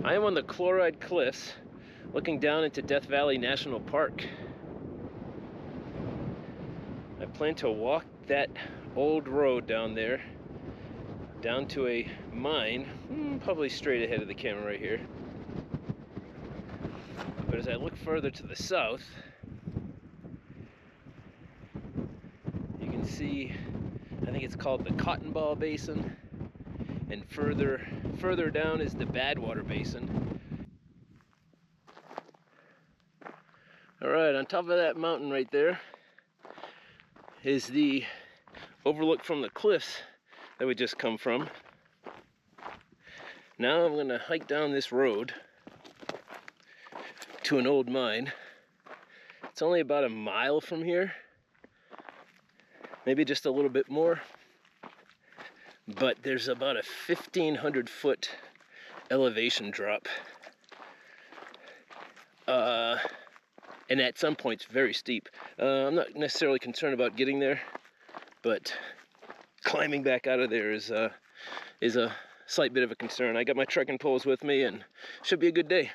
I am on the Chloride Cliffs, looking down into Death Valley National Park. I plan to walk that old road down there, down to a mine, probably straight ahead of the camera right here. But as I look further to the south, you can see, I think it's called the Cotton Ball Basin, and further down is the Badwater Basin. All right, on top of that mountain right there is the overlook from the cliffs that we just come from. Now I'm gonna hike down this road to an old mine. It's only about a mile from here, maybe just a little bit more, but there's about a 1,500 foot elevation drop. And at some points very steep. I'm not necessarily concerned about getting there, but climbing back out of there is a slight bit of a concern. I got my trekking poles with me and should be a good day.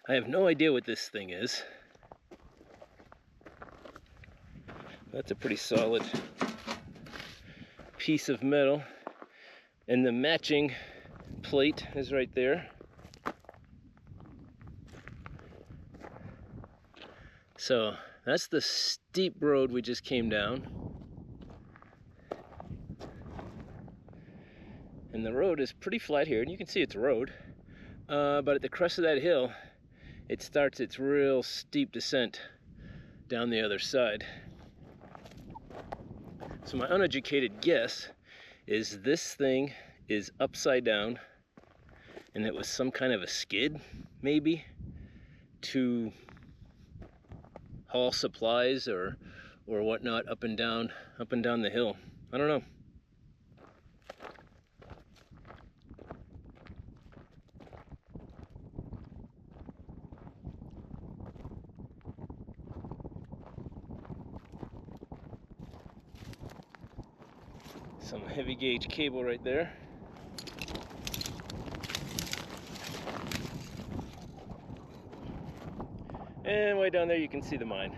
I have no idea what this thing is. That's a pretty solid piece of metal. And the matching plate is right there. So that's the steep road we just came down. And the road is pretty flat here, and you can see it's a road. But at the crest of that hill, it starts its real steep descent down the other side. So my uneducated guess is this thing is upside down, and it was some kind of a skid, maybe, to haul supplies or whatnot up and down the hill. I don't know. Some heavy gauge cable right there. And way down there you can see the mine.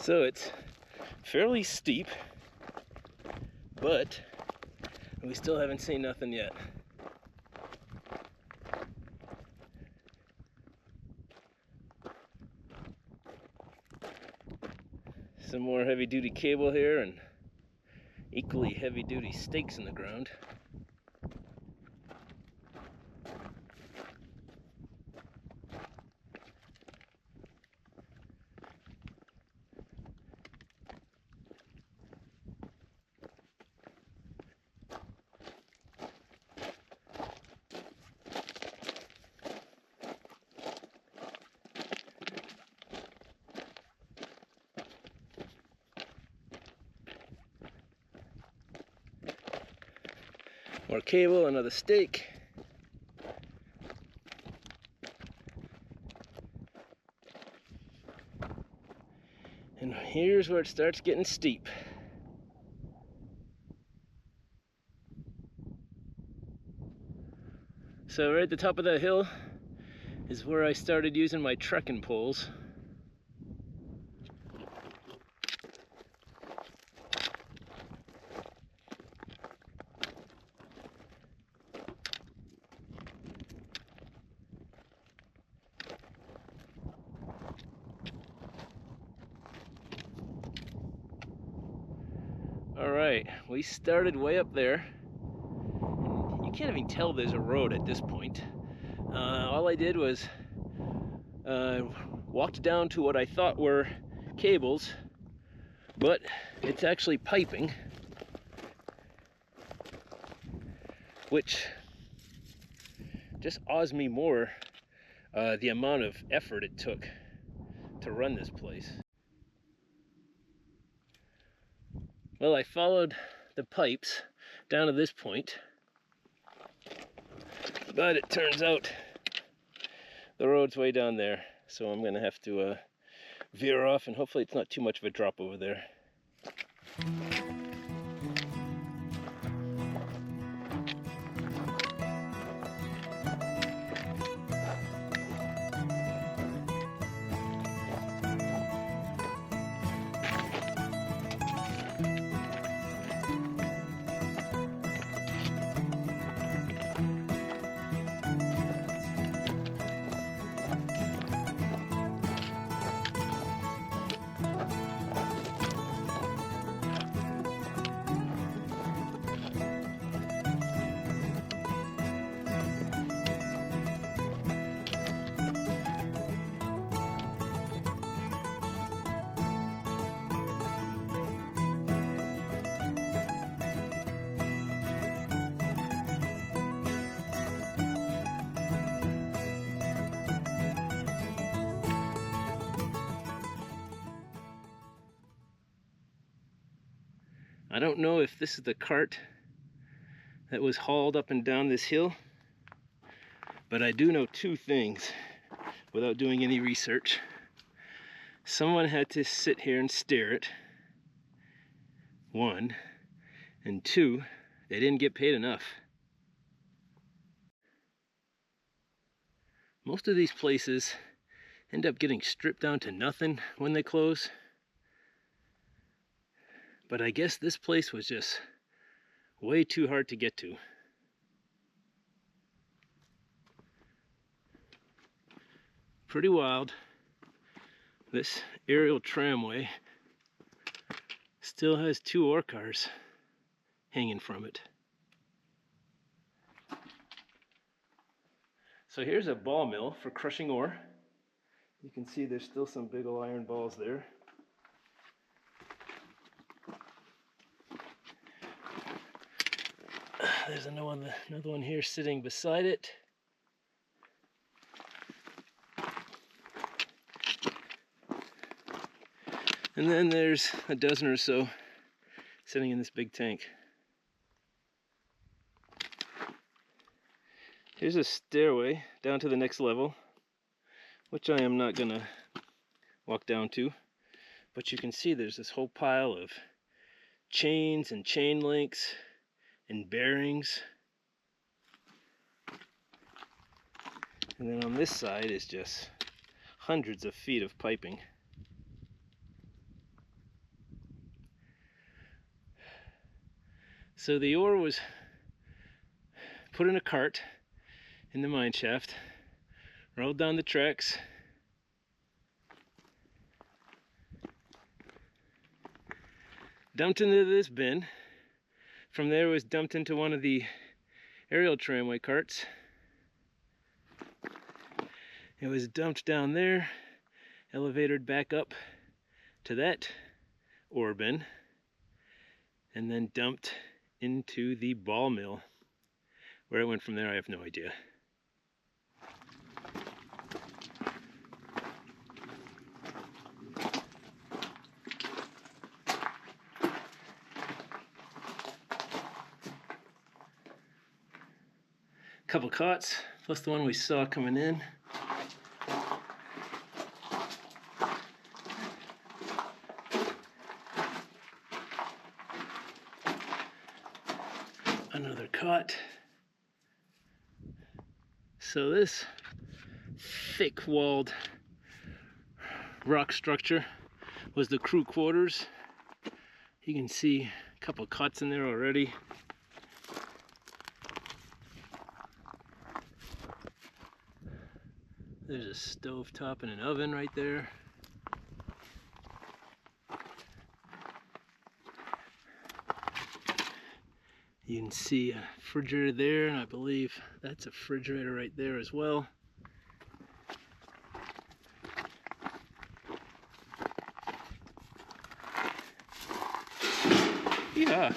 So it's fairly steep, but we still haven't seen nothing yet. Some more heavy-duty cable here and equally heavy-duty stakes in the ground. More cable, another stake. And here's where it starts getting steep. So right at the top of that hill is where I started using my trekking poles. Alright, we started way up there. And you can't even tell there's a road at this point. All I did was walked down to what I thought were cables, but it's actually piping, which just awes me more the amount of effort it took to run this place. Well, I followed the pipes down to this point, but it turns out the road's way down there, so I'm gonna have to veer off, and hopefully it's not too much of a drop over there. I don't know if this is the cart that was hauled up and down this hill, but I do know two things without doing any research. Someone had to sit here and steer it, one, and two, they didn't get paid enough. Most of these places end up getting stripped down to nothing when they close. But I guess this place was just way too hard to get to. Pretty wild. This aerial tramway still has two ore cars hanging from it. So here's a ball mill for crushing ore. You can see there's still some big old iron balls there. There's another one here sitting beside it. And then there's a dozen or so sitting in this big tank. Here's a stairway down to the next level, which I am not gonna walk down to, but you can see there's this whole pile of chains and chain links and bearings. And then on this side is just hundreds of feet of piping. So the ore was put in a cart in the mine shaft, rolled down the tracks, dumped into this bin. From there it was dumped into one of the aerial tramway carts. It was dumped down there, elevatored back up to that ore bin, and then dumped into the ball mill. Where it went from there, I have no idea. Couple cots, plus the one we saw coming in. Another cot. So this thick-walled rock structure was the crew quarters. You can see a couple cots in there already. There's a stove top and an oven right there. You can see a refrigerator there, and I believe that's a refrigerator right there as well. Yeah.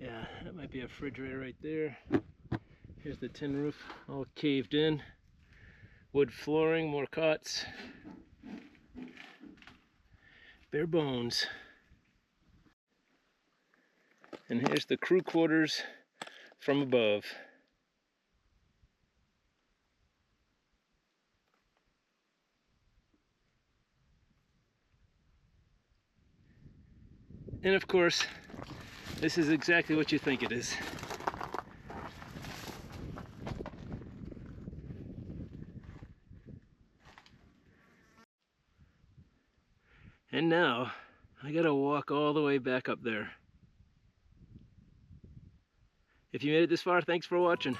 Yeah, that might be a refrigerator right there. Here's the tin roof, all caved in. Wood flooring, more cots. Bare bones. And here's the crew quarters from above. And of course, this is exactly what you think it is. And now, I gotta walk all the way back up there. If you made it this far, thanks for watching.